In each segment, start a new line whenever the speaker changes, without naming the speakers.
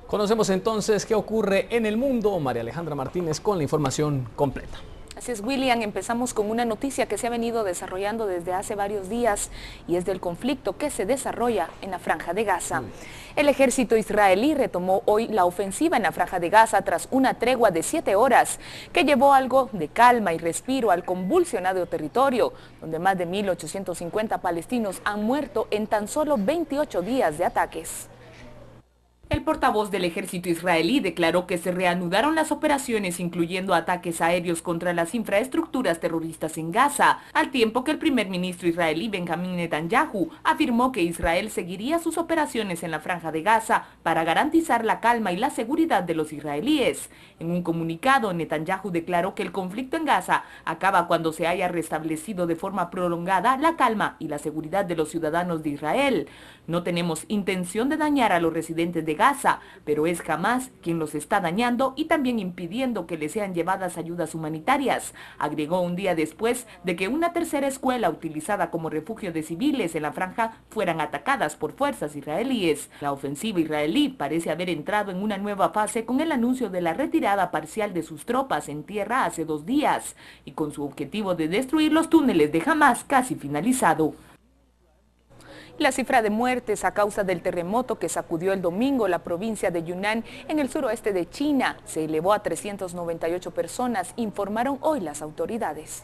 Conocemos entonces qué ocurre en el mundo. María Alejandra Martínez con la información completa.
Así es, William, empezamos con una noticia que se ha venido desarrollando desde hace varios días y es del conflicto que se desarrolla en la Franja de Gaza. El ejército israelí retomó hoy la ofensiva en la Franja de Gaza tras una tregua de 7 horas que llevó algo de calma y respiro al convulsionado territorio, donde más de 1.850 palestinos han muerto en tan solo 28 días de ataques. El portavoz del ejército israelí declaró que se reanudaron las operaciones, incluyendo ataques aéreos contra las infraestructuras terroristas en Gaza, al tiempo que el primer ministro israelí Benjamín Netanyahu afirmó que Israel seguiría sus operaciones en la Franja de Gaza para garantizar la calma y la seguridad de los israelíes. En un comunicado, Netanyahu declaró que el conflicto en Gaza acaba cuando se haya restablecido de forma prolongada la calma y la seguridad de los ciudadanos de Israel. No tenemos intención de dañar a los residentes de Gaza, pero es Hamás quien los está dañando y también impidiendo que les sean llevadas ayudas humanitarias, agregó un día después de que una tercera escuela utilizada como refugio de civiles en la franja fueran atacadas por fuerzas israelíes. La ofensiva israelí parece haber entrado en una nueva fase con el anuncio de la retirada parcial de sus tropas en tierra hace 2 días y con su objetivo de destruir los túneles de Hamás casi finalizado. La cifra de muertes a causa del terremoto que sacudió el domingo la provincia de Yunnan en el suroeste de China se elevó a 398 personas, informaron hoy las autoridades.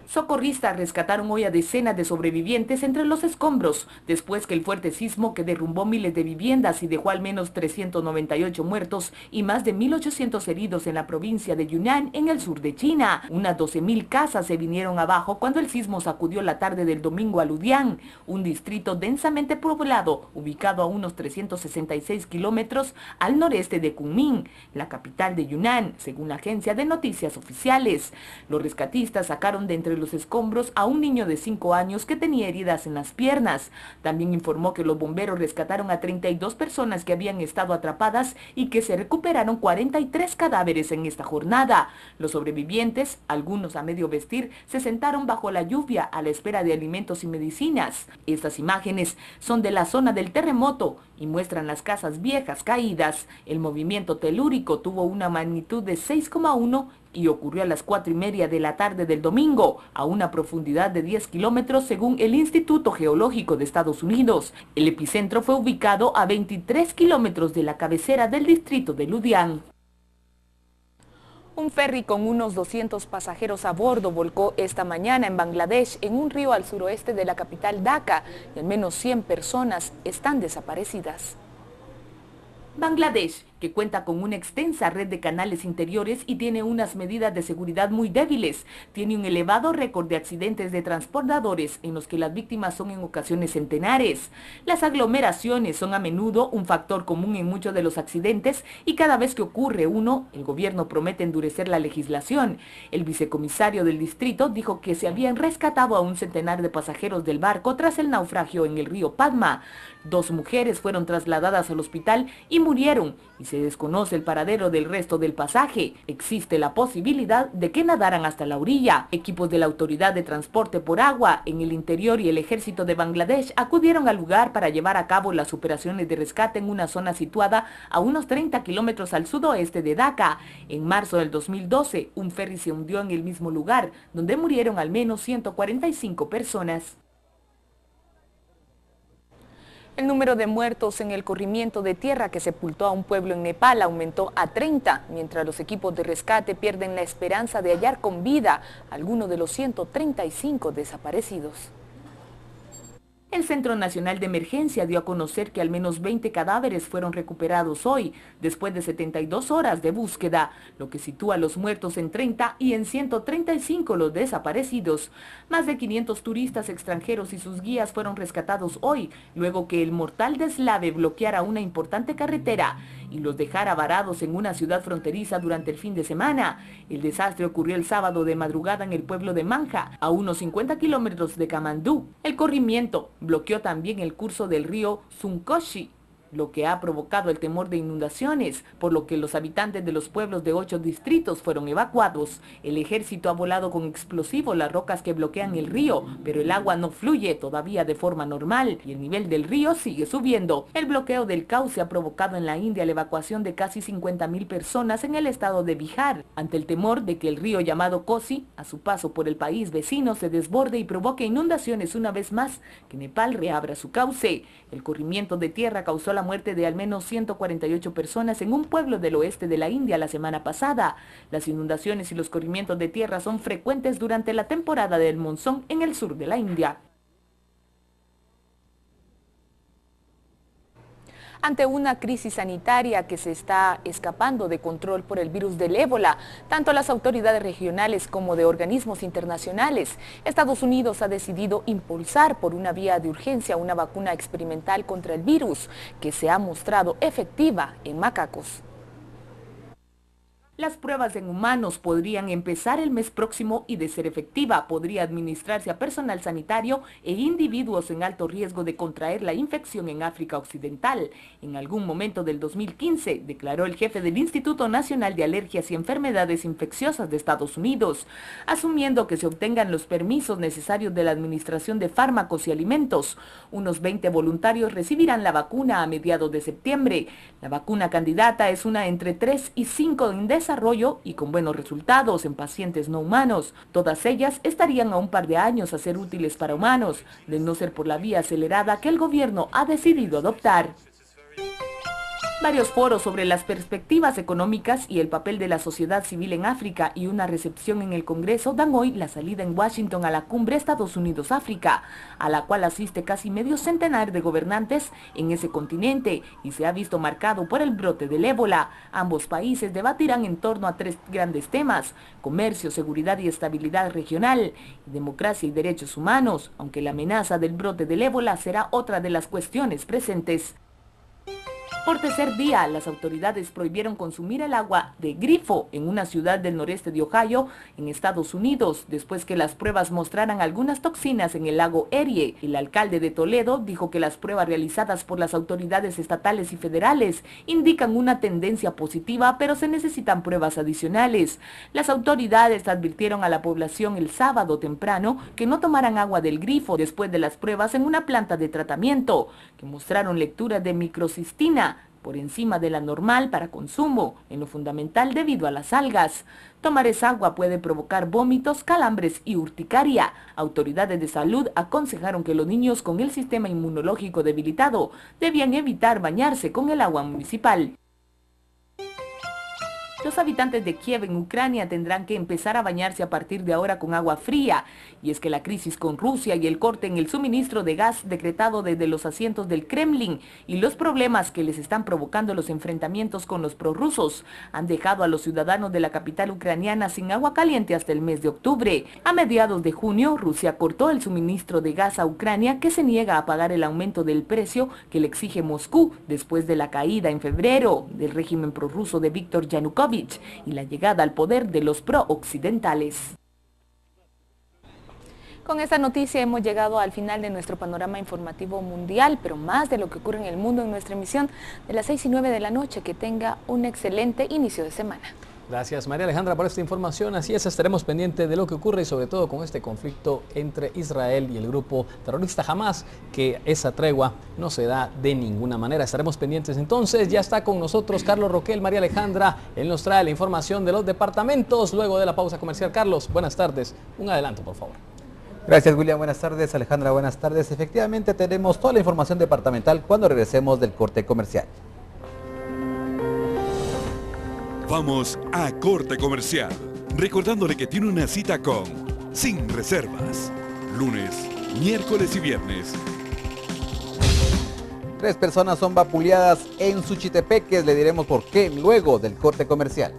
Socorristas rescataron hoy a decenas de sobrevivientes entre los escombros, después que el fuerte sismo que derrumbó miles de viviendas y dejó al menos 398 muertos y más de 1.800 heridos en la provincia de Yunnan, en el sur de China. Unas 12.000 casas se vinieron abajo cuando el sismo sacudió la tarde del domingo a Ludian, un distrito densamente poblado, ubicado a unos 366 kilómetros al noreste de Kunming, la capital de Yunnan, según la agencia de noticias oficiales. Los rescatistas sacaron de entre los escombros a un niño de 5 años que tenía heridas en las piernas. También informó que los bomberos rescataron a 32 personas que habían estado atrapadas y que se recuperaron 43 cadáveres en esta jornada. Los sobrevivientes, algunos a medio vestir, se sentaron bajo la lluvia a la espera de alimentos y medicinas. Estas imágenes son de la zona del terremoto y muestran las casas viejas caídas. El movimiento telúrico tuvo una magnitud de 6,1 y ocurrió a las 4:30 de la tarde del domingo, a una profundidad de 10 kilómetros según el Instituto Geológico de Estados Unidos. El epicentro fue ubicado a 23 kilómetros de la cabecera del distrito de Ludian. Un ferry con unos 200 pasajeros a bordo volcó esta mañana en Bangladesh, en un río al suroeste de la capital Dhaka, y al menos 100 personas están desaparecidas. Bangladesh, que cuenta con una extensa red de canales interiores y tiene unas medidas de seguridad muy débiles, tiene un elevado récord de accidentes de transbordadores en los que las víctimas son en ocasiones centenares. Las aglomeraciones son a menudo un factor común en muchos de los accidentes y cada vez que ocurre uno, el gobierno promete endurecer la legislación. El vicecomisario del distrito dijo que se habían rescatado a un centenar de pasajeros del barco tras el naufragio en el río Padma. 2 mujeres fueron trasladadas al hospital y murieron, y se desconoce el paradero del resto del pasaje. Existe la posibilidad de que nadaran hasta la orilla. Equipos de la Autoridad de Transporte por Agua en el interior y el ejército de Bangladesh acudieron al lugar para llevar a cabo las operaciones de rescate en una zona situada a unos 30 kilómetros al sudoeste de Dhaka. En marzo del 2012, un ferry se hundió en el mismo lugar, donde murieron al menos 145 personas. El número de muertos en el corrimiento de tierra que sepultó a un pueblo en Nepal aumentó a 30, mientras los equipos de rescate pierden la esperanza de hallar con vida a alguno de los 135 desaparecidos. El Centro Nacional de Emergencia dio a conocer que al menos 20 cadáveres fueron recuperados hoy, después de 72 horas de búsqueda, lo que sitúa a los muertos en 30 y en 135 los desaparecidos. Más de 500 turistas extranjeros y sus guías fueron rescatados hoy, luego que el mortal deslave bloqueara una importante carretera y los dejara varados en una ciudad fronteriza durante el fin de semana. El desastre ocurrió el sábado de madrugada en el pueblo de Manja, a unos 50 kilómetros de Kamandú. El corrimiento bloqueó también el curso del río Sunkoshi, lo que ha provocado el temor de inundaciones, por lo que los habitantes de los pueblos de 8 distritos fueron evacuados. El ejército ha volado con explosivos las rocas que bloquean el río, pero el agua no fluye todavía de forma normal y el nivel del río sigue subiendo. El bloqueo del cauce ha provocado en la India la evacuación de casi 50.000 personas en el estado de Bihar, ante el temor de que el río llamado Kosi, a su paso por el país vecino, se desborde y provoque inundaciones una vez más, que Nepal reabra su cauce. El corrimiento de tierra causó la muerte de al menos 148 personas en un pueblo del oeste de la India la semana pasada. Las inundaciones y los corrimientos de tierra son frecuentes durante la temporada del monzón en el sur de la India. Ante una crisis sanitaria que se está escapando de control por el virus del ébola, tanto las autoridades regionales como de organismos internacionales, Estados Unidos ha decidido impulsar por una vía de urgencia una vacuna experimental contra el virus que se ha mostrado efectiva en macacos. Las pruebas en humanos podrían empezar el mes próximo y, de ser efectiva, podría administrarse a personal sanitario e individuos en alto riesgo de contraer la infección en África Occidental. En algún momento del 2015, declaró el jefe del Instituto Nacional de Alergias y Enfermedades Infecciosas de Estados Unidos, asumiendo que se obtengan los permisos necesarios de la administración de fármacos y alimentos. Unos 20 voluntarios recibirán la vacuna a mediados de septiembre. La vacuna candidata es una entre 3 y 5 en desarrollo y con buenos resultados en pacientes no humanos. Todas ellas estarían a un par de años a ser útiles para humanos, de no ser por la vía acelerada que el gobierno ha decidido adoptar. Varios foros sobre las perspectivas económicas y el papel de la sociedad civil en África y una recepción en el Congreso dan hoy la salida en Washington a la cumbre Estados Unidos-África, a la cual asiste casi medio centenar de gobernantes en ese continente y se ha visto marcado por el brote del ébola. Ambos países debatirán en torno a 3 grandes temas: comercio, seguridad y estabilidad regional, democracia y derechos humanos, aunque la amenaza del brote del ébola será otra de las cuestiones presentes. Por tercer día, las autoridades prohibieron consumir el agua de grifo en una ciudad del noreste de Ohio, en Estados Unidos, después que las pruebas mostraran algunas toxinas en el lago Erie. El alcalde de Toledo dijo que las pruebas realizadas por las autoridades estatales y federales indican una tendencia positiva, pero se necesitan pruebas adicionales. Las autoridades advirtieron a la población el sábado temprano que no tomaran agua del grifo después de las pruebas en una planta de tratamiento, que mostraron lecturas de microcistina por encima de la normal para consumo, en lo fundamental debido a las algas. Tomar esa agua puede provocar vómitos, calambres y urticaria. Autoridades de salud aconsejaron que los niños con el sistema inmunológico debilitado debían evitar bañarse con el agua municipal. Los habitantes de Kiev en Ucrania tendrán que empezar a bañarse a partir de ahora con agua fría, y es que la crisis con Rusia y el corte en el suministro de gas decretado desde los asientos del Kremlin y los problemas que les están provocando los enfrentamientos con los prorrusos han dejado a los ciudadanos de la capital ucraniana sin agua caliente hasta el mes de octubre. A mediados de junio, Rusia cortó el suministro de gas a Ucrania, que se niega a pagar el aumento del precio que le exige Moscú después de la caída en febrero del régimen prorruso de Víktor Yanukovych y la llegada al poder de los pro-occidentales. Con esta noticia hemos llegado al final de nuestro panorama informativo mundial, pero más de lo que ocurre en el mundo en nuestra emisión de las 6 y 9 de la noche. Que tenga un excelente inicio de semana. Gracias, María Alejandra, por esta información. Así es, estaremos pendientes de lo que ocurre y sobre todo con este conflicto entre Israel y el grupo terrorista Hamas, que esa tregua no se da de ninguna manera. Estaremos pendientes entonces. Ya está con nosotros Carlos Roquel. María Alejandra, él nos trae la información de los departamentos luego de la pausa comercial. Carlos, buenas tardes. Un adelanto, por favor.
Gracias, William. Buenas tardes. Alejandra, buenas tardes. Efectivamente, tenemos toda la información departamental cuando regresemos del corte comercial.
Vamos a corte comercial, recordándole que tiene una cita con Sin Reservas, lunes, miércoles y viernes.
3 personas son vapuleadas en Suchitepeques, le diremos por qué luego del corte comercial.